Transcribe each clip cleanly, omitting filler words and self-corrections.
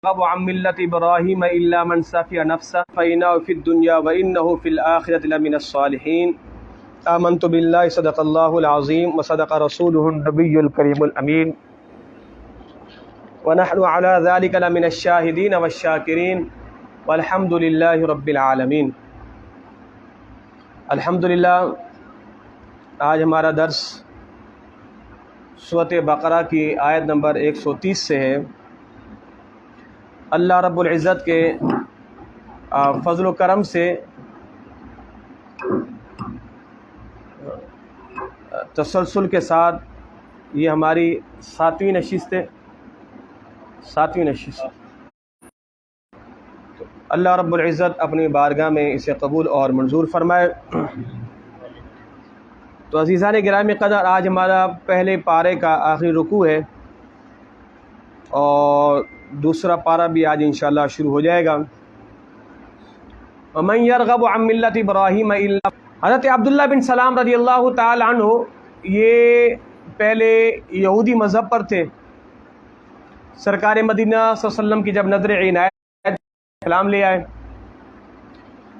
يرغب عن ملة إبراهيم إلا من سفي نفسه فإنه في الدنيا وإنه في الآخرة لمن الصالحين آمنت بالله صدق الله العظيم وصدق رسوله النبي الكريم الأمين ونحن على ذلك لمن الشاهدين والشاكرين والحمد لله رب العالمين۔ الحمدللہ آج ہمارا درس سورۃ بقرہ کی آیت نمبر 130 سے ہے۔ اللہ رب العزت کے فضل و کرم سے تسلسل کے ساتھ یہ ہماری ساتویں نشست ہے۔ تو اللہ رب العزت اپنی بارگاہ میں اسے قبول اور منظور فرمائے۔ تو عزیزان گرامی قدر، آج ہمارا پہلے پارے کا آخری رکوع ہے اور دوسرا پارہ بھی آج انشاءاللہ شروع ہو جائے گا۔ وَمَن يَرْغَبُ عَن مِّلَّةِ إِبْرَاهِيمَ إِلَّا، حضرت عبداللہ بن سلام رضی اللہ تعالی عنہ یہ پہلے یہودی مذہب پر تھے۔ سرکار مدینہ صلی اللہ علیہ وسلم کی جب نظر عنایت اسلام لے آئے،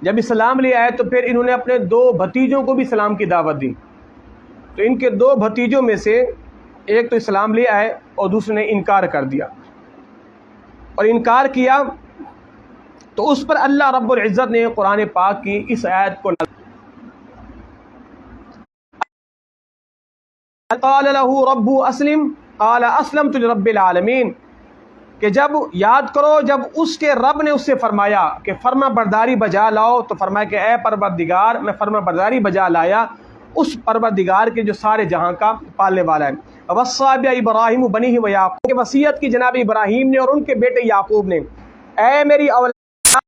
جب اسلام لے آئے تو پھر انہوں نے اپنے دو بھتیجوں کو بھی اسلام کی دعوت دی۔ تو ان کے دو بھتیجوں میں سے ایک تو اسلام لے آئے اور دوسرے نے انکار کر دیا، اور انکار کیا تو اس پر اللہ رب العزت نے قرآن پاک کی اس آیت کو قال له رب اسلم قال اسلمت لرب العالمین، کہ جب یاد کرو جب اس کے رب نے اس سے فرمایا کہ فرما برداری بجا لاؤ، تو فرمایا کہ اے پروردگار میں فرما برداری بجا لایا اس پروردگار کے جو سارے جہاں کا پالنے والا ہے۔ وصّى ابراہیم بنیہ و یعقوب، کہ وصیت کی جناب ابراہیم نے اور ان کے بیٹے یعقوب نے، اے میری اولاد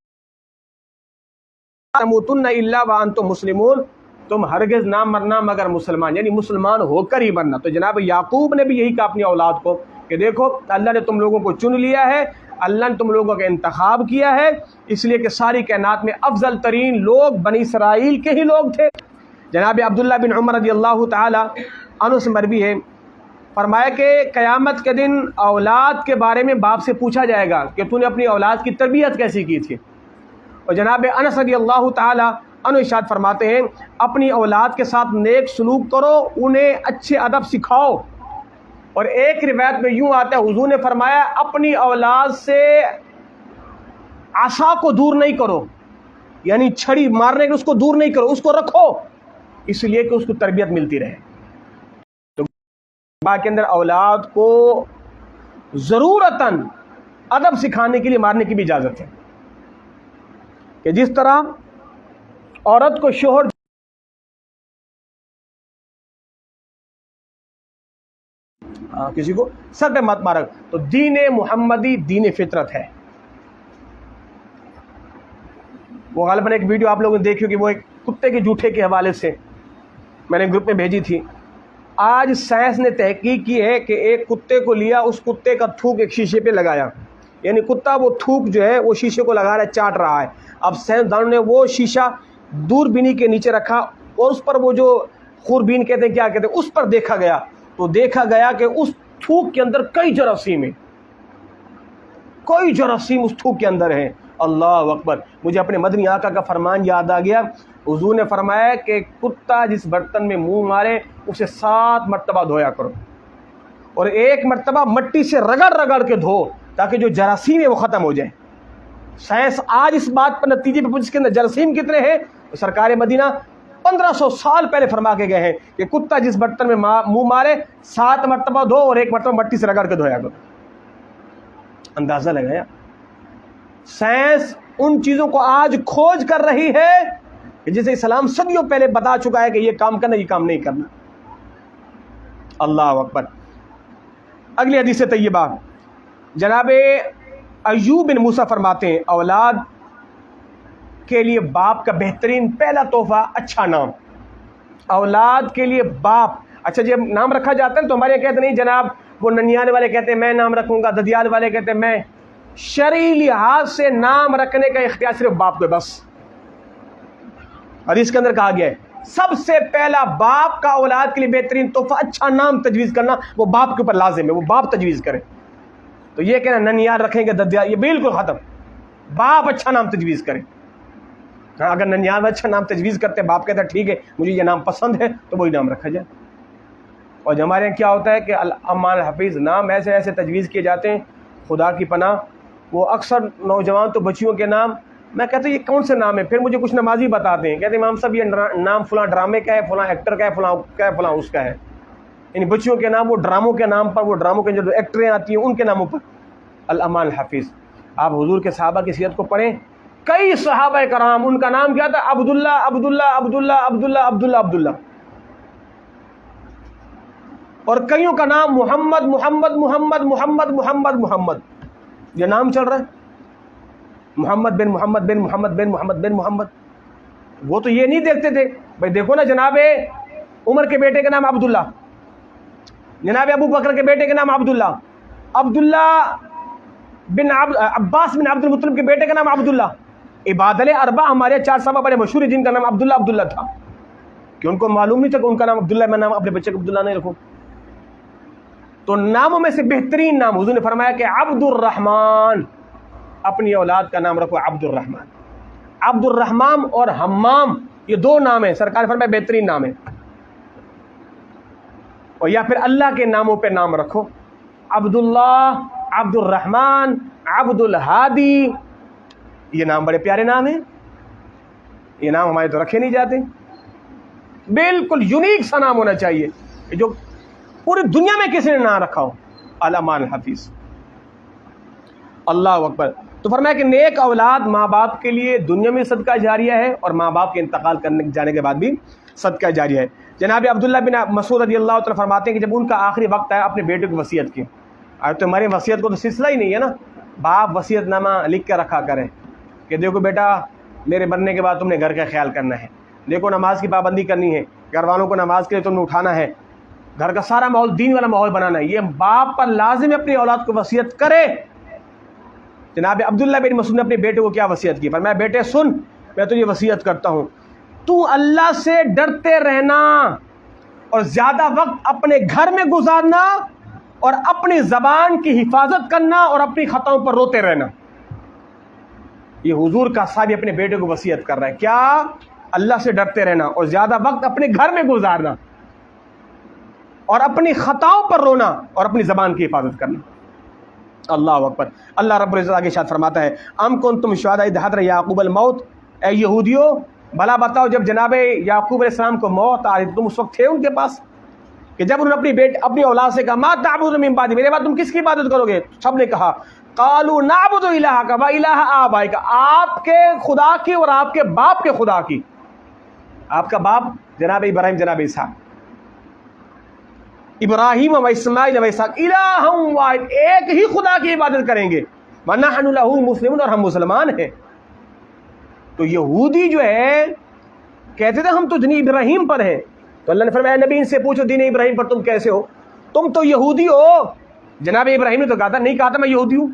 تموتن الا وانتم مسلمون، تم ہرگز نہ مرنا مگر مسلمان، یعنی مسلمان ہو کر ہی مرنا۔ تو جناب یعقوب نے بھی یہی کہا اپنی اولاد کو کہ دیکھو اللہ نے تم لوگوں کو چن لیا ہے، اللہ نے تم لوگوں کا انتخاب کیا ہے، اس لیے کہ ساری کائنات میں افضل ترین لوگ بنی اسرائیل کے ہی لوگ تھے۔ جناب عبداللہ بن عمر رضی اللہ تعالی عنہ سے مروی ہے، فرمایا کہ قیامت کے دن اولاد کے بارے میں باپ سے پوچھا جائے گا کہ تو نے اپنی اولاد کی تربیت کیسی کی تھی۔ اور جناب انس رضی اللہ تعالی عنہ ارشاد فرماتے ہیں اپنی اولاد کے ساتھ نیک سلوک کرو، انہیں اچھے ادب سکھاؤ۔ اور ایک روایت میں یوں آتا ہے حضور نے فرمایا اپنی اولاد سے عصا کو دور نہیں کرو، یعنی چھڑی مارنے کے اس کو دور نہیں کرو، اس کو رکھو، اس لیے کہ اس کو تربیت ملتی رہے۔ تو باقی اندر اولاد کو ضرورتاً ادب سکھانے کے لیے مارنے کی بھی اجازت ہے، کہ جس طرح عورت کو شوہر کسی کو سر پہ مت مارا، تو دین محمدی دین فطرت ہے۔ وہ غالباً ایک ویڈیو آپ لوگوں نے دیکھی ہوگی، وہ ایک کتے کے جوٹے کے حوالے سے میں نے گروپ میں بھیجی تھی۔ آج سائنس نے تحقیق کی ہے کہ ایک کتے کو لیا، اس کتے کا تھوک ایک شیشے پہ لگایا، یعنی کتا وہ تھوک جو ہے وہ شیشے کو لگا رہا ہے، چاٹ رہا ہے۔ اب سائنسدانوں نے وہ شیشہ دوربینی کے نیچے رکھا اور اس پر وہ جو خوربین کہتے ہیں، کیا کہتے ہیں، اس پر دیکھا گیا، تو دیکھا گیا کہ اس تھوک کے اندر کئی جراثیم ہیں، کوئی جراثیم اس تھوک کے اندر ہیں۔ اللہ اکبر! مجھے اپنے مدنی آقا کا فرمان یاد آ گیا، حضور نے فرمایا کہ کتا جس برتن میں منہ مارے اسے 7 مرتبہ دھویا کرو، اور 1 مرتبہ مٹی سے رگڑ رگڑ کے دھو تاکہ جو جراثیم ہے وہ ختم ہو جائے۔ سائنس آج اس بات پر نتیجے پہ پہنچ کے اندر جراثیم کتنے ہیں، سرکار مدینہ 1500 سال پہلے فرما کے گئے ہیں کہ کتا جس برتن میں منہ مارے 7 مرتبہ دھو اور 1 مرتبہ مٹی سے رگڑ کے دھویا کرو۔ اندازہ لگایا، سائنس ان چیزوں کو آج کھوج کر رہی ہے کہ جسے اسلام صدیوں پہلے بتا چکا ہے کہ یہ کام کرنا، یہ کام نہیں کرنا۔ اللہ اکبر! اگلی حدیث طیبہ، جناب ایوب بن موسیٰ فرماتے ہیں اولاد کے لیے باپ کا بہترین پہلا تحفہ اچھا نام۔ اولاد کے لیے باپ، اچھا جب نام رکھا جاتا ہے تو ہمارے یہاں کہتے نہیں جناب، وہ ننیال والے کہتے ہیں میں نام رکھوں گا، ددیال والے کہتے ہیں میں۔ شرعی لحاظ سے نام رکھنے کا اختیار صرف باپ کو، بس حدیث کے اندر کہا گیا ہے سب سے پہلا باپ کا اولاد کے لیے بہترین تحفہ اچھا نام تجویز کرنا، وہ باپ کے اوپر لازم ہے، وہ باپ تجویز کرے۔ تو یہ کہنا ننیال رکھیں گے ددیال، یہ بالکل ختم. باپ اچھا نام تجویز کرے. اگر ننیال میں اچھا نام تجویز کرتے باپ کہتا ہے ٹھیک ہے مجھے یہ نام پسند ہے تو وہی نام رکھا جائے. اور ہمارے یہاں کیا ہوتا ہے کہ الامان الحفیظ نام ایسے ایسے تجویز کیے جاتے ہیں خدا کی پناہ. وہ اکثر نوجوان تو بچیوں کے نام میں کہتا ہوں یہ کون سے نام ہے، پھر مجھے کچھ نمازی بتاتے ہیں کہتے ہیں امام صاحب یہ نام فلاں ڈرامے کا ہے، فلاں ایکٹر کا ہے، فلاں کا ہے، فلاں اس کا ہے. یعنی بچیوں کے نام وہ ڈراموں کے نام پر، وہ ڈراموں کے جو ایکٹریں آتی ہیں ان کے ناموں پر. الامان الحفیظ. آپ حضور کے صحابہ کی سیرت کو پڑھیں، کئی صحابہ کرام ان کا نام کیا تھا؟ عبداللہ عبداللہ عبداللہ عبداللہ عبداللہ عبداللہ. اور کئیوں کا نام محمد محمد محمد محمد محمد محمد. یہ نام چل رہا ہے محمد بن محمد بن محمد بن محمد بن محمد. وہ تو یہ نہیں دیکھتے تھے بھائی دیکھو نا جناب عمر کے بیٹے کا نام عبداللہ، جناب ابو بکر کے بیٹے کا نام عبداللہ، عبداللہ بن عباس بن عبد المطلب کے بیٹے کا نام عبداللہ. عبادل اربع ہمارے 4 صحابہ بڑے مشہور ہیں جن کا نام عبداللہ عبداللہ تھا، کہ ان کو معلوم نہیں تھا کہ ان کا نام عبداللہ، میں نام اپنے بچے کو عبداللہ نہیں رکھوں. تو ناموں میں سے بہترین نام حضور نے فرمایا کہ عبد الرحمن، اپنی اولاد کا نام رکھو عبد الرحمن. عبد الرحمن اور حمام یہ 2 نام ہیں، سرکار فرمایا بہترین نام ہے. اور یا پھر اللہ کے ناموں پہ نام رکھو، عبداللہ، عبد الرحمن، عبد الہادی. یہ نام بڑے پیارے نام ہیں، یہ نام ہمارے تو رکھے نہیں جاتے. بالکل یونیک سا نام ہونا چاہیے جو پوری دنیا میں کسی نے نہ رکھا ہو. الامان الحفیظ. اللہ اکبر. تو فرمایا کہ نیک اولاد ماں باپ کے لیے دنیا میں صدقہ جاریہ ہے اور ماں باپ کے انتقال کرنے جانے کے بعد بھی صدقہ جاریہ ہے. جناب عبداللہ بن مسعود رضی اللہ تعالیٰ فرماتے ہیں کہ جب ان کا آخری وقت آیا اپنے بیٹے کی وصیت کی. آج تو ہماری وصیت کو تو سلسلہ ہی نہیں ہے نا. باپ وصیت نامہ لکھ کے رکھا کریں کہ دیکھو بیٹا میرے مرنے کے بعد تم نے گھر کا خیال کرنا ہے، دیکھو نماز کی پابندی کرنی ہے، گھر والوں کو نماز کے لیے تم نے اٹھانا ہے، گھر کا سارا ماحول دین والا ماحول بنانا ہے. یہ باپ پر لازم ہے اپنی اولاد کو وصیت کرے. جناب عبداللہ بن مسعود نے اپنے بیٹے کو کیا وصیت کی؟ فرمایا بیٹے سن میں تجھے وصیت کرتا ہوں تو اللہ سے ڈرتے رہنا اور زیادہ وقت اپنے گھر میں گزارنا اور اپنی زبان کی حفاظت کرنا اور اپنی خطاؤں پر روتے رہنا. یہ حضور کا صاحب اپنے بیٹے کو وصیت کر رہا ہے. کیا؟ اللہ سے ڈرتے رہنا اور زیادہ وقت اپنے گھر میں گزارنا اور اپنی خطاؤں پر رونا اور اپنی زبان کی حفاظت کرنا. اللہ اکبر. اللہ رب العزت آگے ارشاد فرماتا ہے ام کنتم شہداء اذ حضر یعقوب الموت. اے یہودیو بھلا بتاؤ جب جناب یعقوب علیہ السلام کو موت آئی تم اس وقت تھے ان کے پاس کہ جب انہوں نے اپنی اولاد سے کہا ما تعبدون من بعدی، میرے بعد تم کس کی عبادت کرو گے؟ سب نے کہا قالوا نعبد الہک و الہ آبائک، آپ کے خدا کی اور آپ کے باپ کے خدا کی. آپ کا باپ جناب ابراہیم جناب اسحاق، ابراہیم و اسماعیل و اسحاق الہ واحد، ایک ہی خدا کی عبادت کریں گے. ونحن لہ مسلمون، اور ہم مسلمان ہیں. تو یہودی جو ہے کہتے تھے ہم تو دین ابراہیم پر ہیں. تو اللہ نے فرمایا نبی ان سے پوچھو دین ابراہیم پر تم کیسے ہو؟ تم تو یہودی ہو. جناب ابراہیم نے تو کہا تھا نہیں کہا تھا میں یہودی ہوں.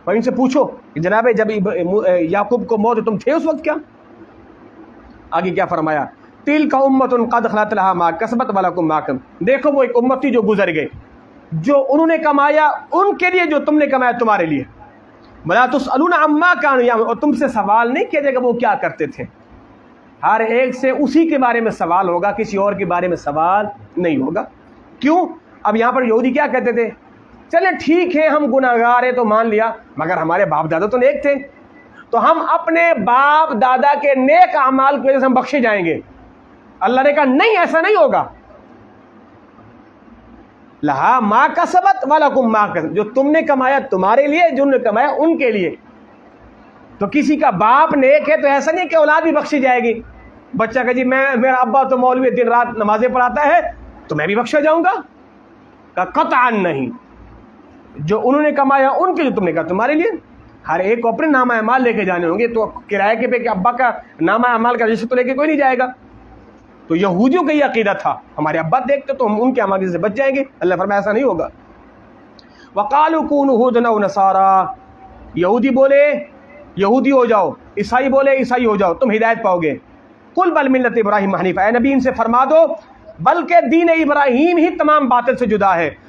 اور ان سے پوچھو کہ جناب جب یعقوب کو موت تم تھے اس وقت کیا؟ آگے کیا فرمایا تلک امۃ قد خلت لها ما کسبت ولکم ما کسبتم. دیکھو وہ ایک امت تھی جو گزر گئی، جو انہوں نے کمایا ان کے لیے، جو تم نے کمایا تمہارے لیے. ولا تسألون عما كانوا يعملون، اور تم سے سوال نہیں کیا جائے گا وہ کیا کرتے تھے. ہر ایک سے اسی کے بارے میں سوال ہوگا، کسی اور کے بارے میں سوال نہیں ہوگا. کیوں؟ اب یہاں پر یہودی کیا کہتے تھے؟ چلے ٹھیک ہے ہم گناہگار ہیں تو مان لیا، مگر ہمارے باپ دادا تو نیک تھے، تو ہم اپنے باپ دادا کے نیک اعمال کی وجہ سے ہم بخشے جائیں گے. اللہ نے کہا نہیں ایسا نہیں ہوگا. لہا ما کسبت ولکم ما کسبتم، جو تم نے کمایا تمہارے لیے، جو انہوں نے کمایا ان کے لیے. تو کسی کا باپ نیک ہے تو ایسا نہیں کہ اولاد بھی بخشی جائے گی. بچہ کہ جی میرا ابا تو مولوی دن رات نمازیں پڑھاتا ہے تو میں بھی بخشا جاؤں گا. کہ قطعا نہیں، جو انہوں نے کمایا ان کے لیے، تم نے کہا تمہارے لیے. ہر ایک کو اپنے نامہ اعمال لے کے جانے ہوں گے. تو کرائے کے پہ کہ ابا کا نامہ اعمال کا رجسٹر تو لے کے کوئی نہیں جائے گا. تو یہودیوں کا یہ عقیدہ تھا ہمارے ابا دیکھتے تو ہم ان کے اعمال سے بچ جائیں گے. اللہ فرمایا ایسا نہیں ہوگا. وقالوا كونوا هودا او نصارا، یہودی بولے یہودی ہو جاؤ، عیسائی بولے عیسائی ہو جاؤ، تم ہدایت پاؤ گے. قل بل ملت ابراہیم حنیفا، اے نبی ان سے فرما دو بلکہ دین ابراہیم ہی تمام باطل سے جدا ہے.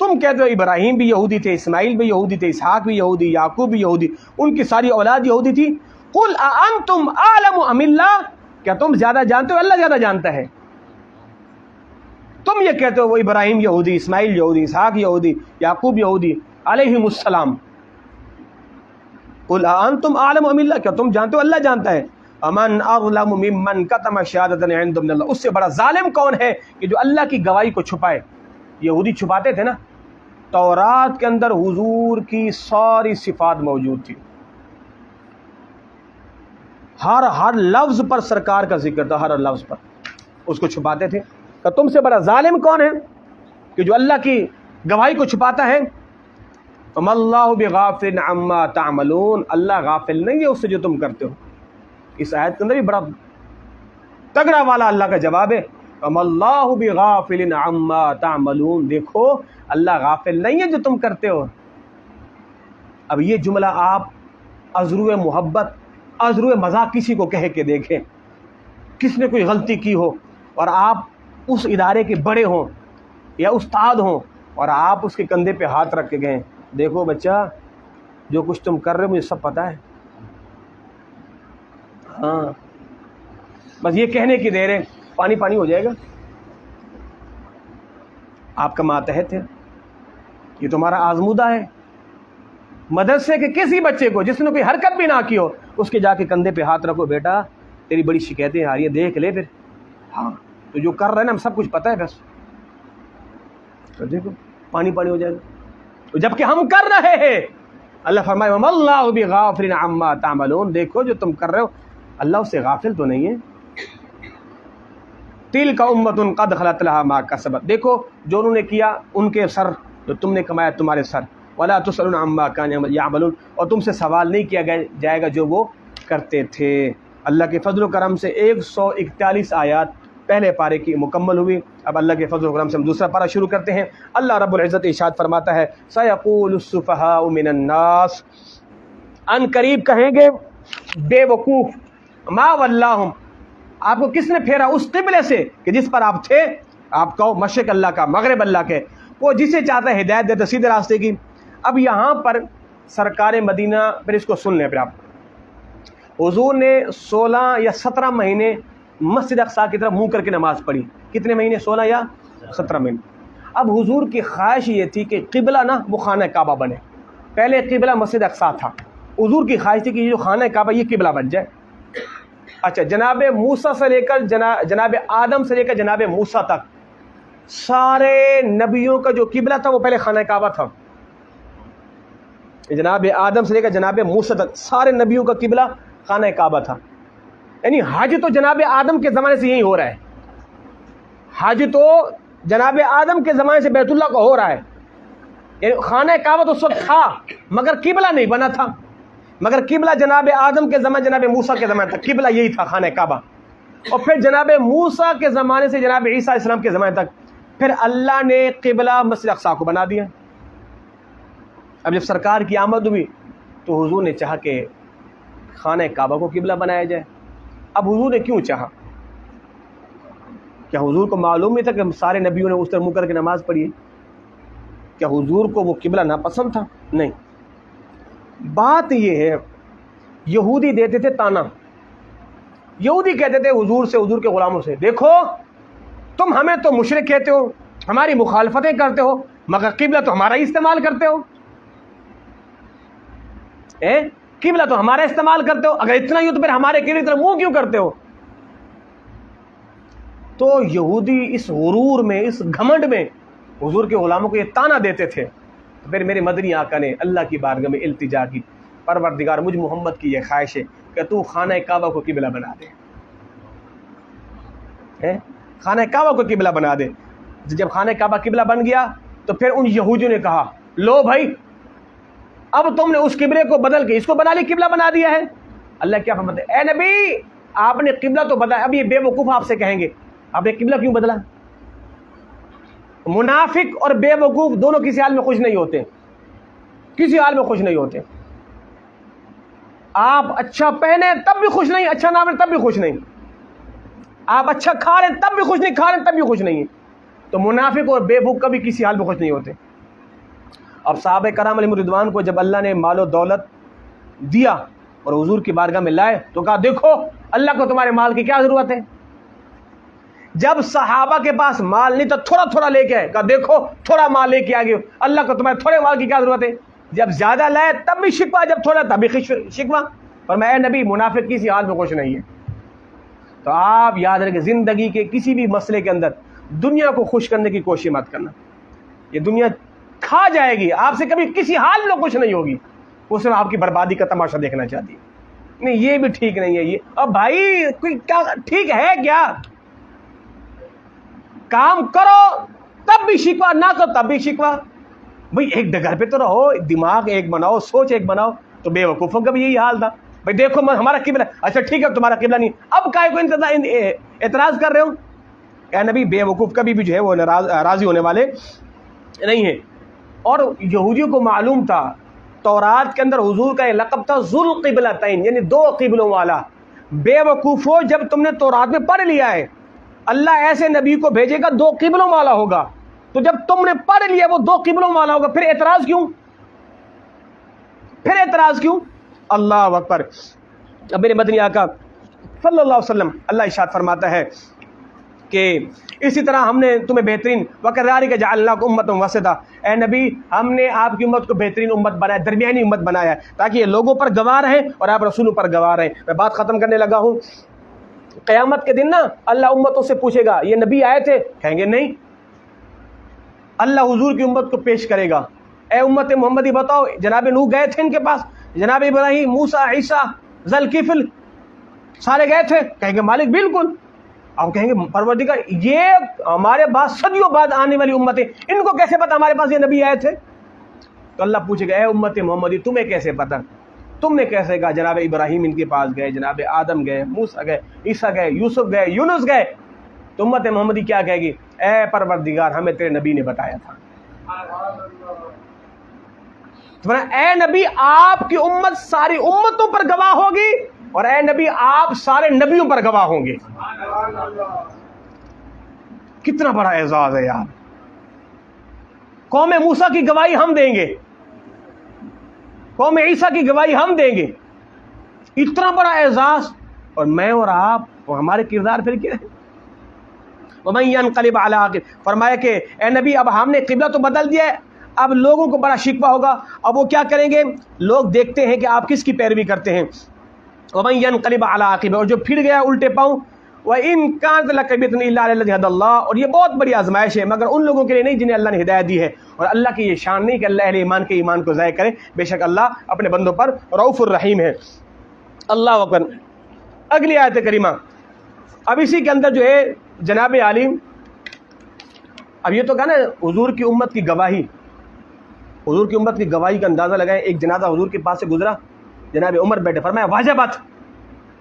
تم کہتے ہو ابراہیم بھی یہودی تھے، اسماعیل بھی یہودی تھے، اسحاق بھی یہودی، یعقوب بھی یہودی، ان کی ساری اولاد یہودی تھی۔ قل اانتم اعلم ام اللہ، کیا تم زیادہ جانتے ہو، اللہ زیادہ جانتا ہے؟ تم یہ کہتے ہو وہ ابراہیم یہودی، اسماعیل یہودی، اسحاق یہودی، یعقوب یہودی علیہم السلام۔ قل اانتم اعلم ام اللہ، کیا تم جانتے ہو اللہ جانتا ہے؟ امن اظلم ممن کتم شہادۃ عند من اللہ، اس سے بڑا ظالم کون ہے کہ جو اللہ کی گواہی کو چھپائے؟ یہودی چھپاتے تھے نا، تورات کے اندر حضور کی ساری صفات موجود تھی، ہر لفظ پر سرکار کا ذکر تھا، ہر لفظ پر، اس کو چھپاتے تھے۔ کہ تم سے بڑا ظالم کون ہے کہ جو اللہ کی گواہی کو چھپاتا ہے؟ وما اللہ بغافل عما تعملون، اللہ غافل نہیں ہے اس سے جو تم کرتے ہو۔ اس آیت کے اندر بھی بڑا تگڑا والا اللہ کا جواب ہے، وما اللہ بغافل عما تعملون، دیکھو اللہ غافل نہیں ہے جو تم کرتے ہو۔ اب یہ جملہ آپ ازرو محبت، ازرو مذاق کسی کو کہہ کے دیکھیں، کس نے کوئی غلطی کی ہو اور آپ اس ادارے کے بڑے ہوں یا استاد ہوں اور آپ اس کے کندھے پہ ہاتھ رکھ کے گئے، دیکھو بچہ جو کچھ تم کر رہے ہو مجھے سب پتہ ہے، ہاں بس یہ کہنے کی دیر ہے، پانی پانی ہو جائے گا، آپ کا ماتحت ہے، یہ تمہارا آزمودہ ہے۔ مدرسے کے کسی بچے کو جس نے کوئی حرکت بھی نہ کی ہو، اس کے جا کے کندھے پہ ہاتھ رکھو، بیٹا تیری بڑی شکایتیں آ رہی ہیں دیکھ لے، پھر ہاں تو جو کر رہے ہیں نا ہم سب کچھ پتہ ہے، بس تو دیکھو پانی پانی ہو جائے گا۔ جب کہ ہم کر رہے ہیں، اللہ فرمائے وما اللہ بغافل عما تعملون، دیکھو جو تم کر رہے ہو اللہ اس سے غافل تو نہیں ہے۔ تلک امۃ قد خلت لها ما کسبت، دیکھو جو انہوں نے کیا ان کے سر، جو تم نے کمایا تمہارے سر، ولا تسألون عما كانوا يعملون، اور تم سے سوال نہیں کیا جائے گا جو وہ کرتے تھے۔ اللہ کے فضل و کرم سے 141 آیات پہلے پارے کی مکمل ہوئی۔ اب اللہ کے فضل و کرم سے ہم دوسرا پارہ شروع کرتے ہیں۔ اللہ رب العزت ارشاد فرماتا ہے سیقول السفہاء من الناس، ان قریب کہیں گے بے وقوف، ما ولاہم، آپ کو کس نے پھیرا اس قبلے سے کہ جس پر آپ تھے؟ آپ کہو مشرق اللہ کا، مغرب اللہ کے، وہ جسے چاہتا ہے ہدایت دیتا سیدھے راستے کی۔ اب یہاں پر سرکار مدینہ، پھر اس کو سن لیں، پھر آپ حضور نے 16 یا 17 مہینے مسجد اقصیٰ کی طرف منہ کر کے نماز پڑھی۔ کتنے مہینے؟ 16 یا 17 مہینے۔ اب حضور کی خواہش یہ تھی کہ قبلہ نا وہ خانہ کعبہ بنے، پہلے قبلہ مسجد اقصیٰ تھا، حضور کی خواہش تھی کہ یہ جو خانہ کعبہ یہ قبلہ بن جائے۔ اچھا، جناب موسیٰ سے لے کر جناب آدم سے لے کر جناب موسیٰ تک سارے نبیوں کا جو قبلہ تھا وہ پہلے خانہ کعبہ تھا۔ جناب آدم سے لے کر جناب موسیٰ تک سارے نبیوں کا قبلہ خانہ کعبہ تھا۔ یعنی حج تو جناب آدم کے زمانے سے یہی ہو رہا ہے، حج تو جناب آدم کے زمانے سے بیت اللہ کا ہو رہا ہے، یعنی خانہ کعبہ تو اس وقت تھا مگر قبلہ نہیں بنا تھا، مگر قبلہ جناب آدم کے زمانے، جناب موسیٰ کے زمانے تک قبلہ یہی تھا خانہ کعبہ، اور پھر جناب موسیٰ کے زمانے سے جناب عیسیٰ علیہ السلام کے زمانے تک پھر اللہ نے قبلہ مسجد اقصیٰ کو بنا دیا۔ اب جب سرکار کی آمد ہوئی تو حضور نے چاہا کہ خانہ کعبہ کو قبلہ بنایا جائے۔ اب حضور نے کیوں چاہا؟ کیا حضور کو معلوم نہیں تھا کہ سارے نبیوں نے اس طرح منہ کر کے نماز پڑھی ہے؟ کیا حضور کو وہ قبلہ ناپسند تھا؟ نہیں، بات یہ ہے یہودی دیتے تھے تانا، یہودی کہتے تھے حضور سے، حضور کے غلاموں سے، دیکھو تم ہمیں تو مشرک کہتے ہو، ہماری مخالفتیں کرتے ہو، مگر قبلہ تو ہمارا ہی استعمال کرتے ہو، قبلہ تو ہمارا استعمال کرتے ہو، اگر اتنا ہی ہو تو پھر ہمارے قبلے کی طرف منہ کیوں کرتے ہو؟ تو یہودی اس غرور میں، اس گھمنڈ میں حضور کے غلاموں کو یہ تانا دیتے تھے۔ تو پھر میرے مدنی آقا نے اللہ کی بارگاہ میں التجا کی، پروردگار مجھ محمد کی یہ خواہش ہے کہ تو خانہ کعبہ کو قبلہ بنا دے، خانہ کعبہ کو قبلہ بنا دے۔ جب خانہ کعبہ قبلہ بن گیا تو پھر ان یہودیوں نے کہا لو بھائی اب تم نے اس قبلے کو بدل کے اس کو بنا لی، قبلہ بنا دیا ہے۔ اللہ کیا فرماتے ہیں؟ اے نبی آپ نے قبلہ تو بدلا، اب یہ بے وقوف آپ سے کہیں گے آپ نے قبلہ کیوں بدلا؟ منافق اور بے وقوف دونوں کسی حال میں خوش نہیں ہوتے، کسی حال میں خوش نہیں ہوتے۔ آپ اچھا پہنے تب بھی خوش نہیں، اچھا نہ پہنے تب بھی خوش نہیں، آپ اچھا کھا رہے تب بھی خوش نہیں، کھا رہے تب بھی خوش نہیں۔ تو منافق اور بے وقوف کبھی کسی حال میں خوش نہیں ہوتے۔ اب صحابہ کرام علیہم رضوان کو جب اللہ نے مال و دولت دیا اور حضور کی بارگاہ میں لائے تو کہا دیکھو اللہ کو تمہارے مال کی کیا ضرورت ہے. جب صحابہ کے پاس مال نہیں تو تھوڑا تھوڑا لے کے آئے, کہا دیکھو تھوڑا مال لے کے آ گئے, اللہ کو تمہارے تھوڑے مال کی کیا ضرورت ہے. جب زیادہ لائے تب بھی شکوہ, جب تھوڑا تب بھی شکوہ. اور میں اے نبی منافق کسی حال میں خوش نہیں ہے. تو آپ یاد رکھیں زندگی کے کسی بھی مسئلے کے اندر دنیا کو خوش کرنے کی کوشش مت کرنا. یہ دنیا کھا جائے گی, آپ سے کبھی کسی حال میں خوش نہیں ہوگی. وہ صرف آپ کی بربادی کا تماشا دیکھنا چاہتی ہے. نہیں یہ بھی ٹھیک نہیں ہے, یہ اب بھائی کوئی کیا ٹھیک ہے کیا؟ کام کرو تب بھی شکوہ, نہ کرو تب بھی شکوہ. بھائی ایک ڈگر پہ تو رہو, دماغ ایک بناؤ, سوچ ایک بناؤ. تو بے وقوفوں کا بھی یہی حال تھا. بھائی دیکھو ہمارا قبلہ, اچھا ٹھیک ہے تمہارا قبلہ نہیں, اب کائے کو اعتراض کر رہے ہو؟ اے نبی بے وقوف کبھی بھی جو ہے وہ راضی ہونے والے نہیں ہیں. اور یہودیوں کو معلوم تھا تورات کے اندر حضور کا ایک لقب تھا ذوالقبلتین, یعنی دو قبلوں والا. بے وقوفو, جب تم نے تورات میں پڑھ لیا ہے اللہ ایسے نبی کو بھیجے گا دو قبلوں والا ہوگا, تو جب تم نے پڑھ لیا وہ دو قبلوں والا ہوگا, پھر اعتراض کیوں؟ پھر اعتراض کیوں؟ اللہ اکبر. اب میرے مدنی آقا صلی اللہ علیہ وسلم اللہ ارشاد فرماتا ہے کہ اسی طرح ہم نے تمہیں بہترین وَكَذَلِكَ جَعَلْنَاكُمْ أُمَّةً وَسَطًا, اے نبی ہم نے آپ کی امت کو بہترین امت بنایا, درمیانی امت بنایا ہے تاکہ یہ لوگوں پر گواہ رہیں اور آپ رسولوں پر گواہ رہیں. میں بات ختم کرنے لگا ہوں. قیامت کے دن نا اللہ امتوں سے پوچھے گا یہ نبی آئے تھے؟ کہیں گے نہیں. اللہ حضور کی امت کو پیش کرے گا, اے امت محمدی بتاؤ جناب نوح گئے تھے ان کے پاس, جناب ابراہیم, موسیٰ, عیسیٰ, ذوالکفل سارے گئے تھے؟ کہیں گے مالک بالکل. اب کہیں گے پروردگار یہ ہمارے بعد صدیوں بعد آنے والی امت ہے, ان کو کیسے پتا ہمارے پاس یہ نبی آئے تھے؟ تو اللہ پوچھے گا اے امت محمدی تمہیں کیسے پتا, تم نے کیسے کہا جناب ابراہیم ان کے پاس گئے, جناب آدم گئے, موسیٰ گئے, عیسیٰ گئے, یوسف گئے, یونس گئے. تو امت محمدی کیا کہے گی؟ اے پروردگار ہمیں تیرے نبی نے بتایا تھا. اے نبی آپ کی امت ساری امتوں پر گواہ ہوگی اور اے نبی آپ سارے نبیوں پر گواہ ہوں گے. کتنا بڑا اعزاز ہے یار. قوم موسیٰ کی گواہی ہم دیں گے, قوم عیسیٰ کی گواہی ہم دیں گے. اتنا بڑا اعزاز, اور میں اور آپ اور ہمارے کردار پھر کیا ہے؟ وَمَن يَنْقَلِبْ عَلَىٰ عَقِبَیْهِ, فرمایا کہ اے نبی اب ہم نے قبلہ تو بدل دیا ہے, اب لوگوں کو بڑا شکوہ ہوگا. اب وہ کیا کریں گے؟ لوگ دیکھتے ہیں کہ آپ کس کی پیروی کرتے ہیں. وَمَن يَنْقَلِبْ عَلَىٰ عَقِبَیْهِ, اور جو پھر گیا الٹے پاؤں. وَإِن كَانَتْ لَكَبِيرَةٌ إِلَّا عَلَى الَّذِينَ هَدَى اللَّهُ, اور یہ بہت بڑی آزمائش ہے مگر ان لوگوں کے لیے نہیں جنہیں اللہ نے ہدایت دی ہے. اور اللہ کی یہ شان نہیں کہ اللہ اہل ایمان کے ایمان کو ضائع کرے, بے شک اللہ اپنے بندوں پر رؤوف الرحیم ہے. اللہ اکبر. اگلی آیت کریمہ, اب اسی کے اندر جو ہے جناب عالم, اب یہ تو کہا نا حضور کی امت کی گواہی, حضور کی امت کی گواہی کا اندازہ لگائیں. ایک جنازہ حضور کے پاس سے گزرا, جناب عمر بیٹھے, فرمایا واجبت,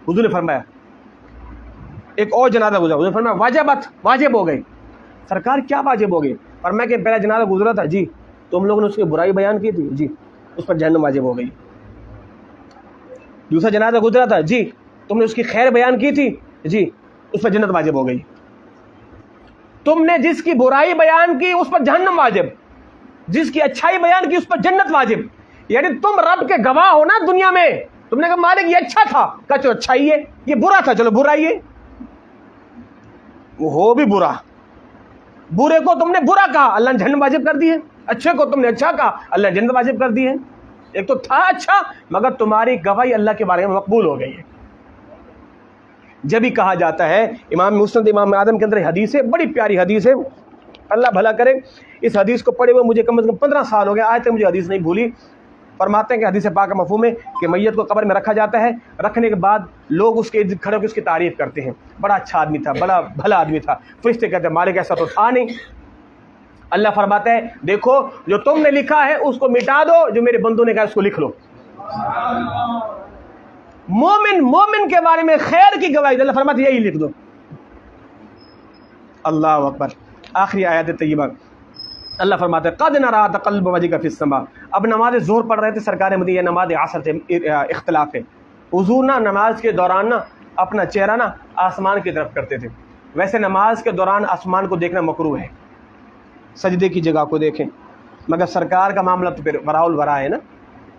حضور نے فرمایا. ایک اور جنازہ گزرا, حضور نے فرمایا واجبت, واجب ہو گئی. سرکار کیا واجب ہو گئی؟ فرمایا کہ پہلا جنازہ گزرا تھا, جی تم لوگوں نے اس کی برائی بیان کی تھی, جی اس پر جہنم واجب ہو گئی. دوسرا جنازہ گزرا تھا, جی تم نے اس کی خیر بیان کی تھی, جی اس پر جنت واجب ہو گئی. تم نے جس کی برائی بیان کی اس پر جہنم واجب, جس کی اچھائی بیان کی اس پر جنت واجب. یعنی تم رب کے گواہ ہو نا دنیا میں. تم نے کہا مالک یہ اچھا تھا, کہا چلو اچھا ہی ہے, یہ برا تھا چلو برا ہی ہے. وہ ہو بھی برا, برے کو تم نے برا کہا اللہ نے جہنم واجب کر دی ہے, اچھے کو تم نے اچھا کہا اللہ نے جنت واجب کر دی ہے. ایک تو تھا اچھا مگر تمہاری گواہی اللہ کے بارے میں مقبول ہو گئی ہے. جب ہی کہا جاتا ہے, امام مسند امام اعظم کے اندر حدیث ہے, بڑی پیاری حدیث ہے, اللہ بھلا کرے. اس حدیث کو پڑھے ہوئے مجھے کم از کم 15 سال ہو گئے, آج تک مجھے حدیث نہیں بھولی. فرماتے ہیں کہ حدیث پاک کا مفہوم ہے کہ میت کو قبر میں رکھا جاتا ہے, رکھنے کے بعد لوگ اس کے کھڑے ہو کے اس کی تعریف کرتے ہیں, بڑا اچھا آدمی تھا, بڑا بھلا آدمی تھا. فرشتے کہتے ہیں مالک ایسا تو تھا نہیں. اللہ فرماتا ہے دیکھو جو تم نے لکھا ہے اس کو مٹا دو, جو میرے بندوں نے کہا اس کو لکھ لو. مومن کے بارے میں خیر کی گواہی اللہ فرماتے یہی لکھ دو. اللہ اکبر. آخری آیت طیبہ اللہ فرماتے ہیں قد نرى تقلب وجهك في السماء. اب نماز ظہر پڑھ رہے تھے سرکار مدینہ, نماز عصر سے اختلاف ہے. حضور نا نماز کے دوران نا اپنا چہرہ نا آسمان کی طرف کرتے تھے. ویسے نماز کے دوران آسمان کو دیکھنا مکروہ ہے, سجدے کی جگہ کو دیکھیں. مگر سرکار کا معاملہ تو پھر وراء الورا ہے نا.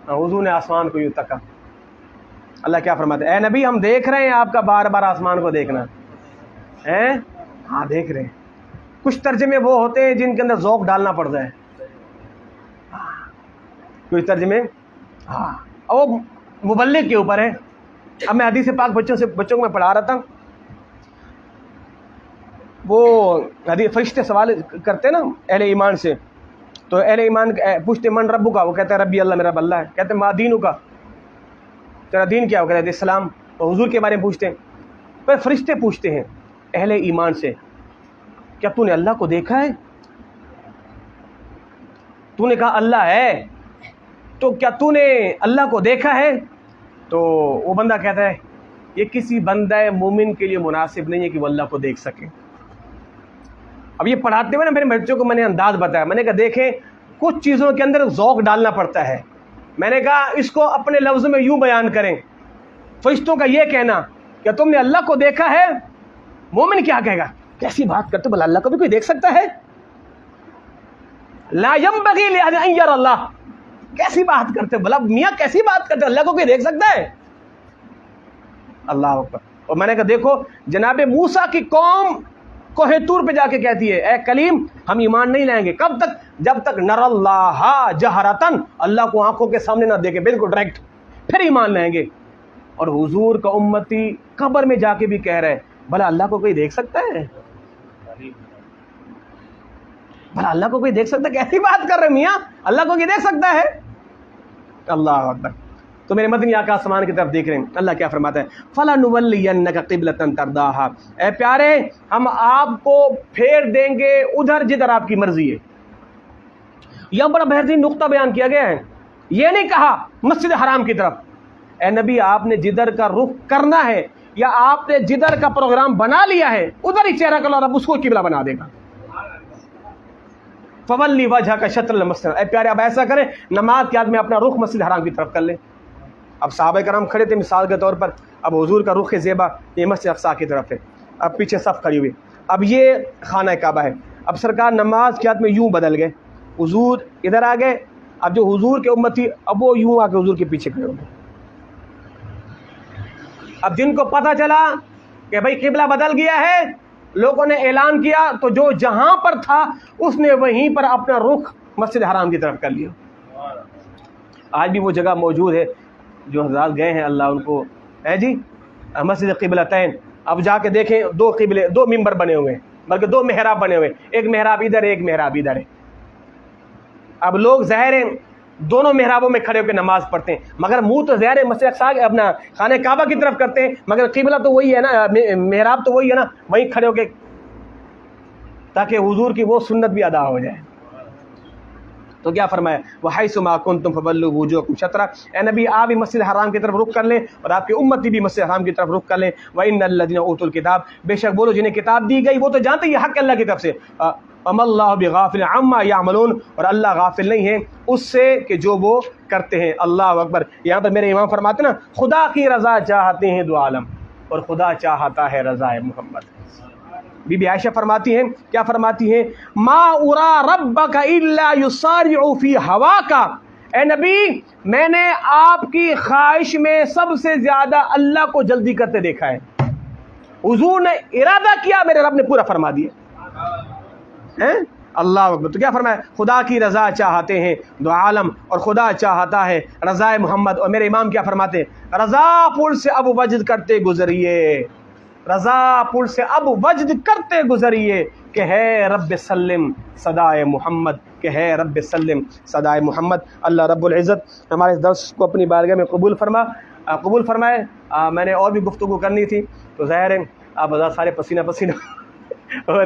حضور نے آسمان کو یوں تکا. اللہ کیا فرماتے ہیں؟ اے نبی ہم دیکھ رہے ہیں آپ کا بار بار آسمان کو دیکھنا ہے. ہاں دیکھ رہے ہیں. کچھ ترجمے وہ ہوتے ہیں جن کے اندر ذوق ڈالنا پڑتا ہے. کچھ ترجمے ہاں وہ مبلغ کے اوپر ہے. اب میں حدیث پاک بچوں کو میں پڑھا رہا تھا. وہ حدیث فرشتے سوال کرتے نا اہل ایمان سے, تو اہل ایمان پوچھتے من ربو کا, وہ کہتے ہیں ربی اللہ, میرا رب اللہ ہے. کہتے ہیں ما دینو کا, تیرا دین کیا؟ وہ کہتے ہیں اسلام. تو حضور کے بارے میں پوچھتے ہیں. پھر فرشتے پوچھتے ہیں اہل ایمان سے, کیا تو نے اللہ کو دیکھا ہے؟ تو نے کہا اللہ ہے, تو کیا تو نے اللہ کو دیکھا ہے؟ تو وہ بندہ کہتا ہے یہ کسی بندہ مومن کے لیے مناسب نہیں ہے کہ وہ اللہ کو دیکھ سکے. اب یہ پڑھاتے ہوئے نا میرے بچوں کو میں نے انداز بتایا. میں نے کہا دیکھیں کچھ چیزوں کے اندر ذوق ڈالنا پڑتا ہے. میں نے کہا اس کو اپنے لفظوں میں یوں بیان کریں. فرشتوں کا یہ کہنا کہ تم نے اللہ کو دیکھا ہے, مومن کیا کہے گا؟ کیسی بات کرتے, بھلا اللہ کو بھی کوئی دیکھ سکتا ہے؟ لا ينبغي لأحد أن يرى اللہ. کیسی بات کرتے بھلا میاں, کیسی بات کرتے, اللہ کو کوئی دیکھ سکتا ہے؟ اللہ اکبر. اور میں نے کہا دیکھو جناب موسیٰ کی قوم کوہ طور پہ جا کے کہتی ہے اے کلیم ہم ایمان نہیں لائیں گے. کب تک؟ جب تک نر اللہ جہرتن, اللہ کو آنکھوں کے سامنے نہ دیکھے, بالکل ڈائریکٹ, پھر ایمان لائیں گے. اور حضور کا امتی قبر میں جا کے بھی کہہ رہے بھلا اللہ کو کوئی دیکھ سکتا ہے؟ بھلا اللہ کو کوئی دیکھ سکتا ہے؟ کیسی بات کر رہے میاں, اللہ کو کوئی دیکھ سکتا ہے؟ اللہ اکبر. تو میرے مدنی آقا آسمان کی طرف دیکھ رہے ہیں. اللہ کیا فرماتا ہے؟ فَلَنُوَلِّيَنَّكَ قِبْلَةً تَرْضَاهَا. اے پیارے ہم آپ کو پھیر دیں گے ادھر جدھر آپ کی مرضی ہے. یہاں بڑا بہترین نقطہ بیان کیا گیا ہے. یہ نہیں کہا مسجد حرام کی طرف. اے نبی آپ نے جدھر کا رخ کرنا ہے یا آپ نے جدھر کا پروگرام بنا لیا ہے ادھر ہی چہرہ کر لو, رب اس کو قبلہ بنا دے گا. فولی وجہ کا شطر المسجد. اے پیارے اب ایسا کریں نماز کے بعد میں اپنا رخ مسجد حرام کی طرف کر لیں. اب صحابہ کرام کھڑے تھے مثال کے طور پر, اب حضور کا رخ زیبا یہ مسجد اقصیٰ کی طرف ہے, اب پیچھے صف کھڑی ہوئی, اب یہ خانہ کعبہ ہے. اب سرکار نماز کے بعد میں یوں بدل گئے, حضور ادھر آ گئے, اب جو حضور کے امتی اب وہ یوں آ کے حضور کے پیچھے کھڑے ہو گئے. اب جن کو پتہ چلا کہ بھائی قبلہ بدل گیا ہے, لوگوں نے اعلان کیا, تو جو جہاں پر تھا اس نے وہیں پر اپنا رخ مسجد حرام کی طرف کر لیا. آج بھی وہ جگہ موجود ہے جو حضرات گئے ہیں, اللہ ان کو ہے جی, مسجد قبلتین. اب جا کے دیکھیں دو قبلے, دو ممبر بنے ہوئے ہیں, بلکہ دو محراب بنے ہوئے, ایک محراب ادھر ہے ایک محراب ادھر ہے. اب لوگ ظاہر ہیں دونوں محرابوں میں کھڑے ہو کے نماز پڑھتے ہیں, مگر منہ تو ظاہر ہے مسجد اقصیٰ اپنا خانہ کعبہ کی طرف کرتے ہیں, مگر قبلہ تو وہی ہے نا, محراب تو وہی ہے نا, وہیں کھڑے ہو کے, تاکہ حضور کی وہ سنت بھی ادا ہو جائے. تو کیا فرمایا؟ وَحَيْثُ مَا كُنْتُمْ فَوَلُّوا وُجُوهَكُمْ شَطْرَهُ. اے نبی آپ بھی مسجد حرام کی طرف رخ کر لیں اور آپ کی امتی بھی مسجد حرام کی طرف رخ کر لیں. وَإِنَّ الَّذِينَ أُوتُوا الْكِتَابَ, بے شک بولو جنہیں کتاب دی گئی وہ تو جانتے ہیں حق اللہ کی طرف سے. وَمَا اللَّهُ بِغَافِلٍ عَمَّا يَعْمَلُونَ, اور اللہ غافل نہیں ہے اس سے کہ جو وہ کرتے ہیں. اللہ اکبر. یہاں پر میرے امام فرماتے ہیں نا خدا کی رضا چاہتے ہیں دو عالم, اور خدا چاہتا ہے رضا محمد. بی بی عائشہ فرماتی ہیں, کیا فرماتی ہیں؟ ما ارا ربک الا یسارع فی ہواک. اے نبی میں نے آپ کی خواہش میں سب سے زیادہ اللہ کو جلدی کرتے دیکھا ہے. حضور نے ارادہ کیا, میرے رب نے پورا فرما دیا. اللہ اکبر. تو کیا فرمایا؟ خدا کی رضا چاہتے ہیں دو عالم, اور خدا چاہتا ہے رضا محمد. اور میرے امام کیا فرماتے ہیں؟ رضا پل سے اب وجد کرتے گزریے, رضا پل سے اب وجد کرتے گزریے, کہ ہے رب سلم صدائے محمد, کہ ہے رب سلم صدائے محمد. اللہ رب العزت ہمارے اس درس کو اپنی بارگاہ میں قبول فرمائے. میں نے اور بھی گفتگو کرنی تھی, تو ظاہر ہے آپ سارے پسینہ ہو رہے